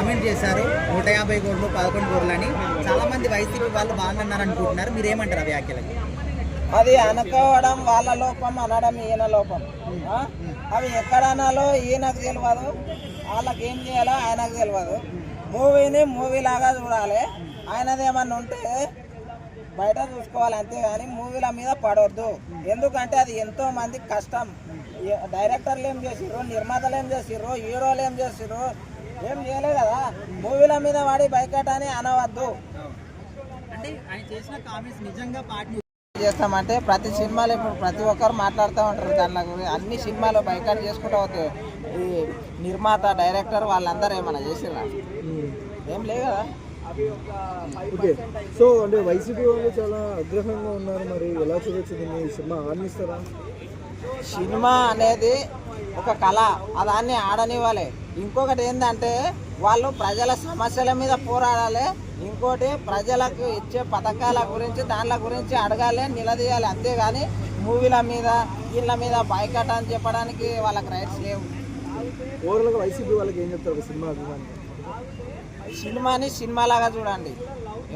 Comment చేశారు 150 కోట్లు 11 కోట్లు అని. చాలా మంది వైసీపీ వాళ్ళు బాగున్నారు అనుకుంటున్నారు, మీరేమంటారు ఆ వ్యాఖ్యలకి? అది అనుకోవడం వాళ్ళ లోపం, అనడం ఈయన లోపం. అవి ఎక్కడనాలో ఈయనకు తెలియదు, వాళ్ళకి ఏం చేయాలో ఆయనకు తెలియదు. మూవీని మూవీలాగా చూడాలి. ఆయనది ఏమన్నా ఉంటే బయట చూసుకోవాలి అంతేగాని మూవీల మీద పడవద్దు. ఎందుకంటే అది ఎంతో మంది కష్టం. డైరెక్టర్లు ఏం చేసిర్రు, నిర్మాతలు ఏం చేసిర్రు, హీరోలు ఏం చేసిర్రు, ఏం చేయలే కదా. మూవీల మీద వాడి బైకట్ అని అనవద్దు. అంటే ఆయన చేసిన కామెంట్స్ నిజంగా పార్టీ చేస్తామంటే ప్రతి సినిమాలో ఇప్పుడు ప్రతి ఒక్కరు మాట్లాడుతూ ఉంటారు దాని గురించి. అన్ని సినిమాలు బైకట్ చేసుకుంటూ అవుతాయి. ఈ నిర్మాత, డైరెక్టర్ వాళ్ళందరూ ఏమన్నా చేసిర్రా? ఏం లేదు కదా. ఓకే, సో అంటే వైసీపీ వాళ్ళు చాలా ఆగ్రహంగా ఉన్నారు. మరి ఎలా చూడొచ్చు దీన్ని? సినిమా ఆడిస్తారా? సినిమా అనేది ఒక కళ, దాన్ని ఆడనివ్వాలి. ఇంకొకటి ఏంటంటే వాళ్ళు ప్రజల సమస్యల మీద పోరాడాలి. ఇంకోటి ప్రజలకు ఇచ్చే పథకాల గురించి దానిల గురించి అడగాలి, నిలదీయాలి. అంతేగాని మూవీల మీద వీళ్ళ మీద బాయ్కాట్ అని చెప్పడానికి వాళ్ళకి రైట్స్ లేవు. ఓవరాల్గా వైసీపీ వాళ్ళకి ఏం చెప్తారు సినిమా అభిమాని? సినిమాని సినిమాలాగా చూడండి.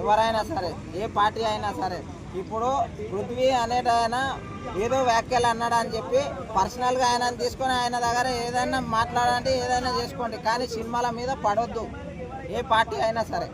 ఎవరైనా సరే, ఏ పార్టీ అయినా సరే. ఇప్పుడు పృథ్వీ అనేటాయన ఏదో వ్యాఖ్యలు అన్నాడు అని చెప్పి పర్సనల్గా ఆయన తీసుకొని ఆయన దగ్గర ఏదైనా మాట్లాడండి, ఏదైనా చేసుకోండి. కానీ సినిమాల మీద పడొద్దు, ఏ పార్టీ అయినా సరే.